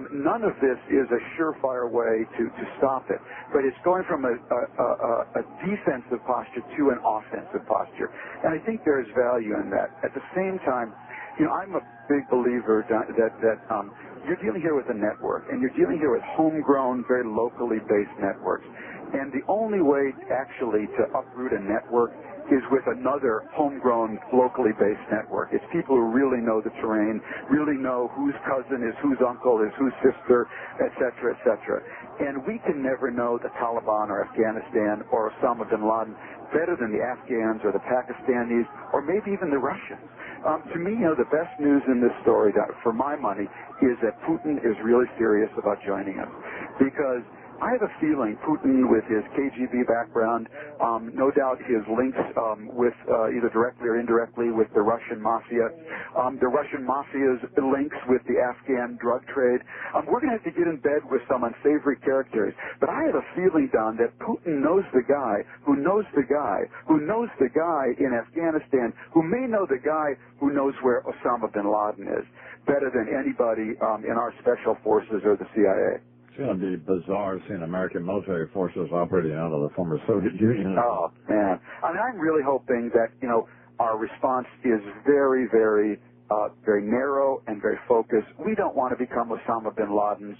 None of this is a surefire way to stop it, but it's going from a defensive posture to an offensive posture, and I think there is value in that. At the same time, you know, I'm a big believer that you're dealing here with a network, and you're dealing here with homegrown, very locally based networks, and the only way actually to uproot a network is with another homegrown, locally based network. It's people who really know the terrain, really know whose cousin is whose uncle is whose sister, et cetera, et cetera. And we can never know the Taliban or Afghanistan or Osama bin Laden better than the Afghans or the Pakistanis or maybe even the Russians. To me, you know, the best news in this story, for my money, is that Putin is really serious about joining us. Because I have a feeling Putin, with his KGB background, no doubt his links with either directly or indirectly with the Russian mafia, the Russian mafia's links with the Afghan drug trade. We're going to have to get in bed with some unsavory characters. But I have a feeling, Don, that Putin knows the guy who knows the guy who knows the guy in Afghanistan who may know the guy who knows where Osama bin Laden is better than anybody in our special forces or the CIA. It's going to be bizarre seeing American military forces operating out of the former Soviet Union. Oh, man. I mean, I'm really hoping that, you know, our response is very, very, very narrow and very focused. We don't want to become Osama bin Laden's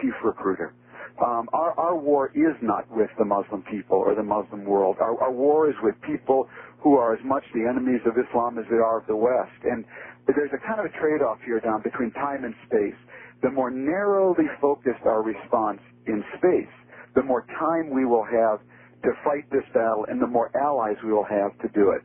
chief recruiter. Our war is not with the Muslim people or the Muslim world. Our war is with people who are as much the enemies of Islam as they are of the West. And there's a kind of a trade-off here, Don, between time and space. The more narrowly focused our response in space, the more time we will have to fight this battle and the more allies we will have to do it.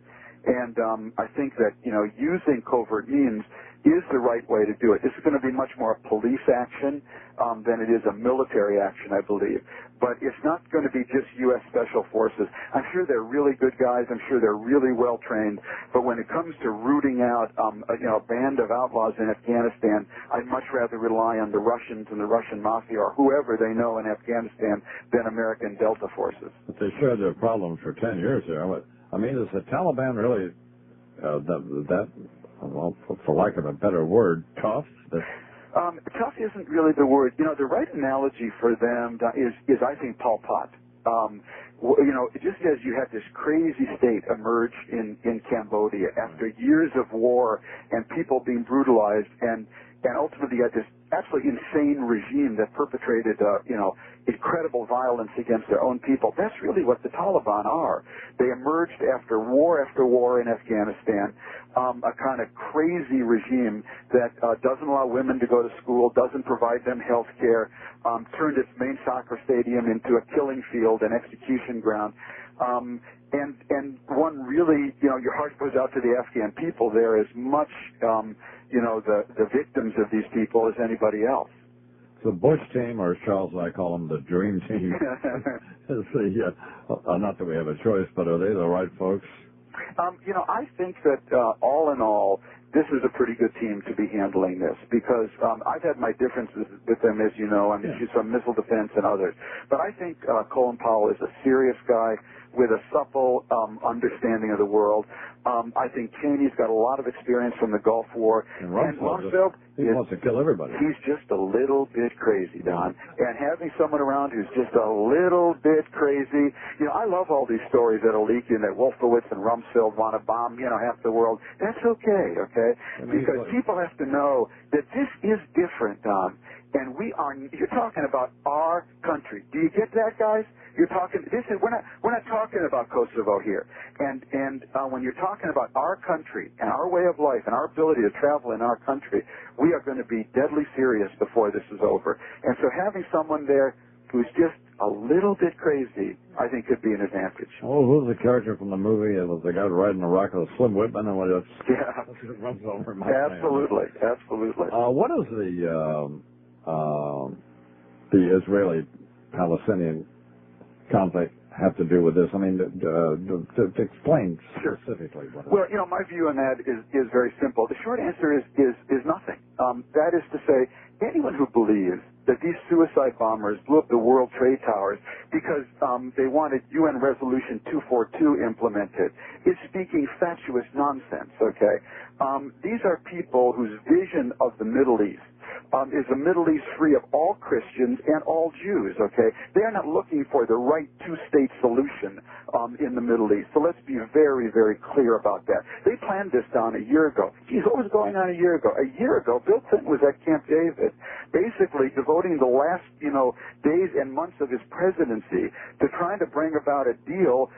And I think that, you know, using covert means is the right way to do it. This is going to be much more a police action than it is a military action, I believe. But it's not going to be just U.S. Special Forces. I'm sure they're really good guys. I'm sure they're really well trained. But when it comes to rooting out, a band of outlaws in Afghanistan, I'd much rather rely on the Russians and the Russian mafia or whoever they know in Afghanistan than American Delta forces. But they shared their problems for 10 years there. I mean, is the Taliban really well, for lack of a better word, tough? Tough isn't really the word. You know, the right analogy for them is I think, Pol Pot. You know, just as you had this crazy state emerge in Cambodia after years of war and people being brutalized, and ultimately you had this absolutely insane regime that perpetrated, you know, incredible violence against their own people. That's really what the Taliban are. They emerged after war in Afghanistan, a kind of crazy regime that doesn't allow women to go to school, doesn't provide them health care, turned its main soccer stadium into a killing field, an execution ground. And one really, you know, your heart goes out to the Afghan people. They're as much, you know, the victims of these people as anybody else. The Bush team, or Charles and I call them the Dream Team, is not that we have a choice, but are they the right folks? You know, I think that all in all, this is a pretty good team to be handling this, because I've had my differences with them, as you know, on issues from missile defense and others. But I think Colin Powell is a serious guy with a supple understanding of the world. I think Cheney's got a lot of experience from the Gulf War. And Rumsfeld, he wants to kill everybody. He's just a little bit crazy, Don. And having someone around who's just a little bit crazy, you know, I love all these stories that'll leak in that Wolfowitz and Rumsfeld want to bomb, you know, half the world. That's okay? Because people have to know that this is different, Don. And you're talking about our country. Do you get that, guys? You're talking, we're not talking about Kosovo here. And when you're talking about our country and our way of life and our ability to travel in our country, we are going to be deadly serious before this is over. And so having someone there who's just a little bit crazy, I think could be an advantage. Oh, who's the character from the movie? It was the guy riding the rock, Slim Whitman, and what else? Yeah. Runs over my Absolutely. What does the Israeli-Palestinian conflict have to do with this? I mean, to explain specifically. Well, you know, my view on that is very simple. The short answer is nothing. That is to say, anyone who believes that these suicide bombers blew up the World Trade Towers because they wanted UN Resolution 242 implemented is speaking fatuous nonsense, okay? These are people whose vision of the Middle East is a Middle East free of all Christians and all Jews, okay? They are not looking for the right two-state solution in the Middle East. So let's be very, very clear about that. They planned this down a year ago. Geez, what was going on a year ago? A year ago, Bill Clinton was at Camp David, basically devoting the last, you know, days and months of his presidency to trying to bring about a deal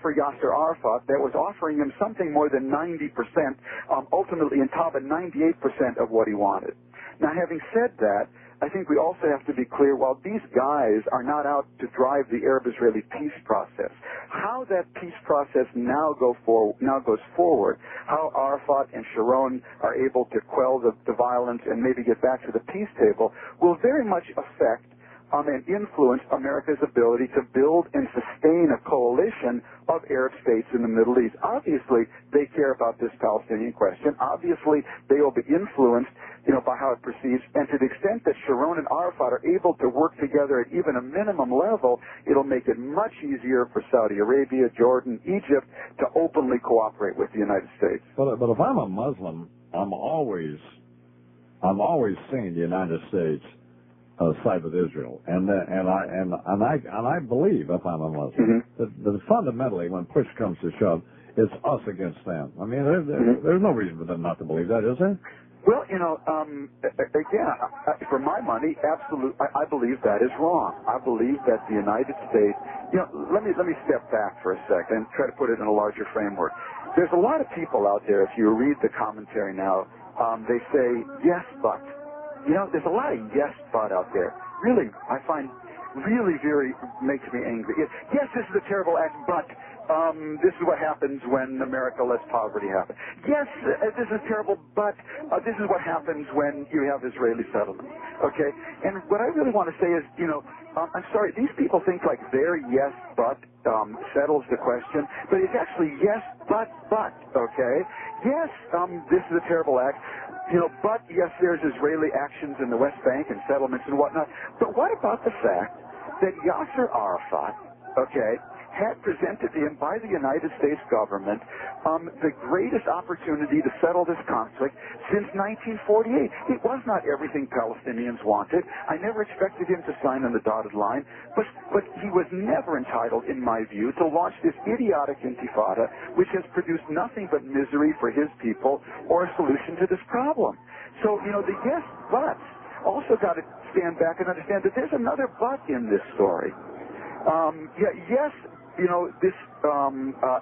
for Yasser Arafat that was offering him something more than 90%, ultimately on top of 98% of what he wanted. Now, having said that, I think we also have to be clear, while these guys are not out to drive the Arab-Israeli peace process, how that peace process now goes forward, how Arafat and Sharon are able to quell the violence and maybe get back to the peace table, will very much affect and influence America's ability to build and sustain a coalition of Arab states in the Middle East. Obviously, they care about this Palestinian question. Obviously, they will be influenced, you know, by how it proceeds. And to the extent that Sharon and Arafat are able to work together at even a minimum level, it'll make it much easier for Saudi Arabia, Jordan, Egypt to openly cooperate with the United States. But if I'm a Muslim, I'm always seeing the United States side with Israel, and I believe, if I'm a Muslim, that fundamentally, when push comes to shove, it's us against them. I mean, there's no reason for them not to believe that, is there? Well, you know, again, for my money, absolutely, I believe that is wrong. I believe that the United States, you know, let me step back for a second and try to put it in a larger framework. There's a lot of people out there, if you read the commentary now, they say, yes, but. You know, there's a lot of yes, but out there. Really, I find really makes me angry. Yes, this is a terrible act, but this is what happens when America lets poverty happen. Yes, this is terrible, but this is what happens when you have Israeli settlement. Okay? And what I really want to say is, you know, I'm sorry, these people think like their yes, but settles the question, but it's actually yes, but, okay? Yes, this is a terrible act. You know, but yes, there's Israeli actions in the West Bank and settlements and whatnot. But what about the fact that Yasser Arafat, okay, had presented to him by the United States government the greatest opportunity to settle this conflict since 1948. It was not everything Palestinians wanted. I never expected him to sign on the dotted line, but he was never entitled, in my view, to launch this idiotic intifada, which has produced nothing but misery for his people or a solution to this problem. So, the yes buts also got to stand back and understand that there's another but in this story. Yes, this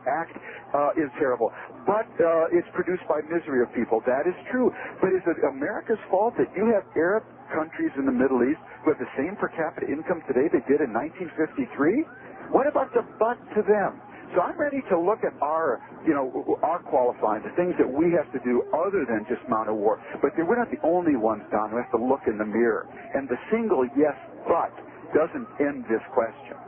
act is terrible, but it's produced by misery of people. That is true. But is it America's fault that you have Arab countries in the Middle East who have the same per capita income today they did in 1953? What about the but to them? So I'm ready to look at our qualifying, the things that we have to do other than just mount a war. But we're not the only ones, Don, who have to look in the mirror. And the single yes, but doesn't end this question.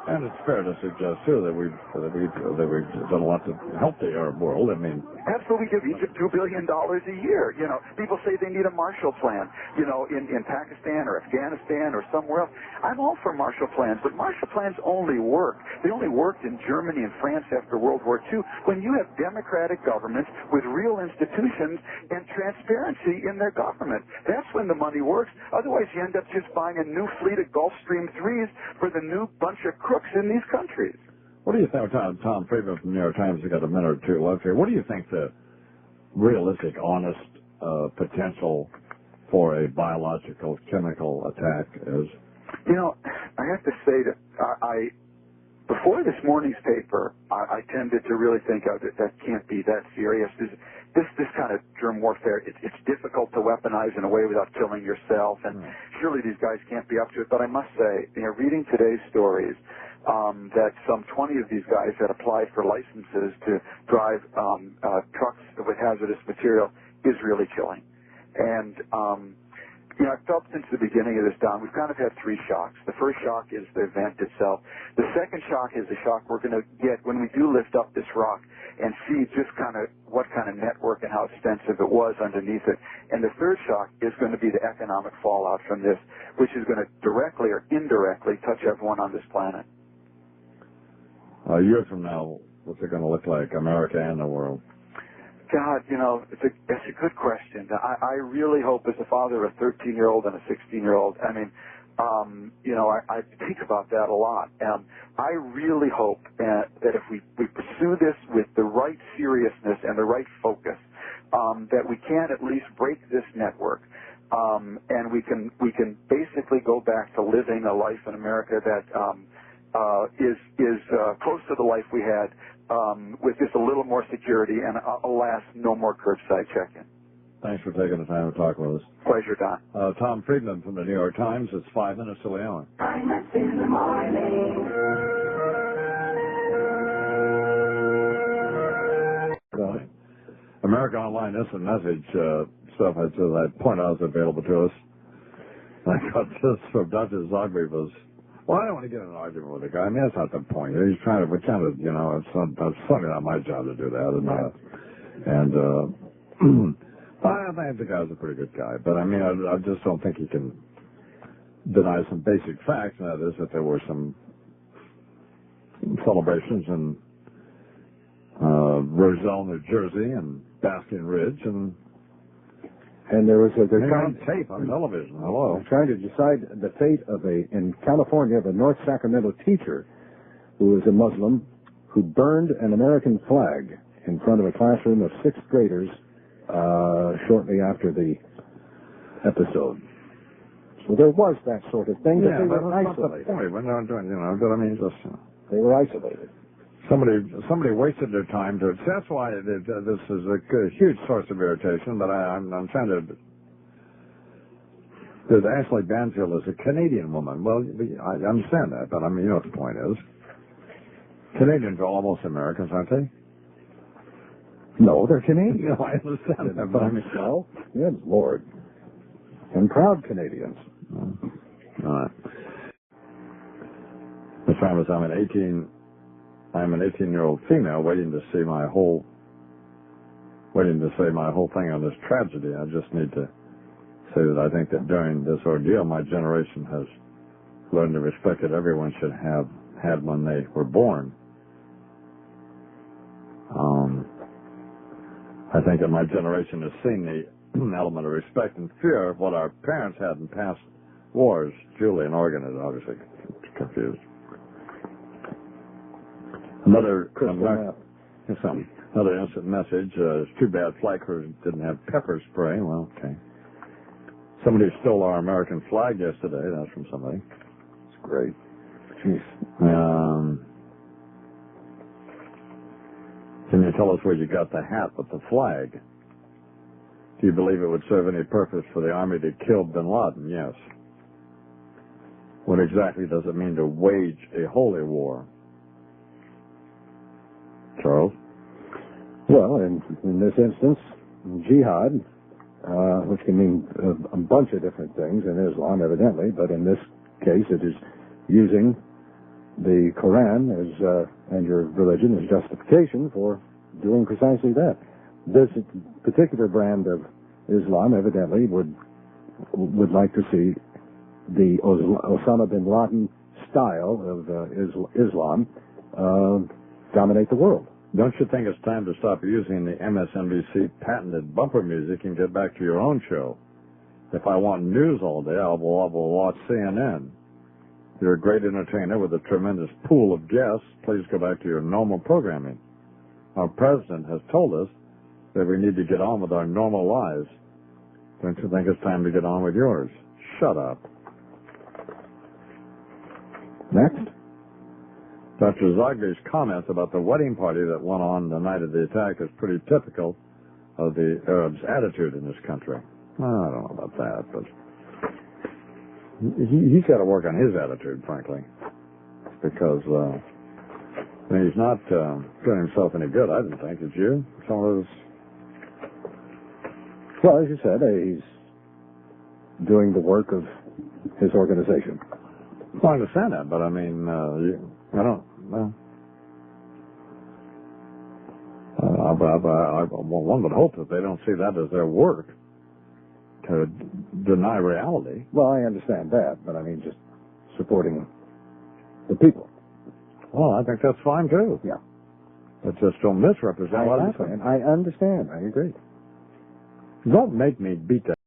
And it's fair to suggest, too, that we've done a lot to help the Arab world. I mean, absolutely, give Egypt $2 billion a year. People say they need a Marshall Plan, in Pakistan or Afghanistan or somewhere else. I'm all for Marshall Plans, but Marshall Plans only work. They only worked in Germany and France after World War II when you have democratic governments with real institutions and transparency in their government. That's when the money works. Otherwise, you end up just buying a new fleet of Gulfstream 3s for the new bunch of crooks in these countries. What do you think, Tom Friedman from the New York Times, has got a minute or two left here. What do you think the realistic, honest potential for a biological, chemical attack is? I have to say that before this morning's paper, I tended to really think that can't be that serious. This kind of germ warfare, it's difficult to weaponize in a way without killing yourself, and surely these guys can't be up to it. But I must say, reading today's stories, that some 20 of these guys had applied for licenses to drive trucks with hazardous material is really chilling. And I've felt since the beginning of this, Don, we've kind of had three shocks. The first shock is the event itself. The second shock is the shock we're going to get when we do lift up this rock and see just what kind of network and how extensive it was underneath it. And the third shock is going to be the economic fallout from this, which is going to directly or indirectly touch everyone on this planet. A year from now, what's it going to look like, America and the world? God, it's a good question. I really hope, as a father of a 13-year-old and a 16-year-old, I think about that a lot. I really hope that if we pursue this with the right seriousness and the right focus, that we can at least break this network, and we can basically go back to living a life in America that is close to the life we had, with just a little more security and, alas, no more curbside check-in. Thanks for taking the time to talk with us. Pleasure, Don. Tom Friedman from the New York Times. It's 5 minutes to the hour. Imus in the morning. America Online Instant Message stuff that point out is available to us. I got this from Dr. Zogby was, well, I don't want to get in an argument with the guy. I mean, that's not the point. He's trying to, it's certainly not my job to do that. I think the guy's a pretty good guy. But, I mean, I just don't think he can deny some basic facts, and that is that there were some celebrations in Roselle, New Jersey, and Baskin Ridge, and there was they're on tape on television. Hello, trying to decide the fate in California of a North Sacramento teacher who was a Muslim who burned an American flag in front of a classroom of sixth graders shortly after the episode. So there was that sort of thing, but they were isolated. We're not doing, but I mean, just they were isolated. Somebody wasted their time to. That's why this is a huge source of irritation. But I'm trying to. That Ashley Banfield is a Canadian woman. Well, I understand that, but I mean, you know what the point is. Canadians are almost Americans, aren't they? No, they're Canadian. No, I understand that, but I mean, well, good Lord, and proud Canadians. All right. Miss Ramos, I'm an 18-year-old female waiting to say my whole thing on this tragedy. I just need to say that I think that during this ordeal, my generation has learned to respect that everyone should have had when they were born. I think that my generation has seen the element of respect and fear of what our parents had in past wars. Julie in Oregon is obviously confused. Another instant message. It's too bad flight crews didn't have pepper spray. Well, okay. Somebody stole our American flag yesterday. That's from somebody. It's great. Jeez. Can you tell us where you got the hat with the flag? Do you believe it would serve any purpose for the Army to kill bin Laden? Yes. What exactly does it mean to wage a holy war? Charles? Well, in this instance, jihad, which can mean a bunch of different things in Islam, evidently, but in this case it is using the Quran and your religion as justification for doing precisely that. This particular brand of Islam evidently would like to see the Osama bin Laden style of Islam dominate the world. Don't you think it's time to stop using the MSNBC patented bumper music and get back to your own show? If I want news all day, I will watch CNN. You're a great entertainer with a tremendous pool of guests. Please go back to your normal programming. Our president has told us that we need to get on with our normal lives. Don't you think it's time to get on with yours? Shut up. Next. Dr. Zogby's comments about the wedding party that went on the night of the attack is pretty typical of the Arabs' attitude in this country. Well, I don't know about that, but he's got to work on his attitude, frankly, because he's not doing himself any good, I didn't think. Did you? Some of those... Well, as you said, he's doing the work of his organization. Well, I understand that, but I mean, I don't. One would hope that they don't see that as their work to deny reality. Well, I understand that, but I mean just supporting the people. Well, I think that's fine too. Yeah. But just don't misrepresent what happened. I understand. I agree. Don't make me beat that.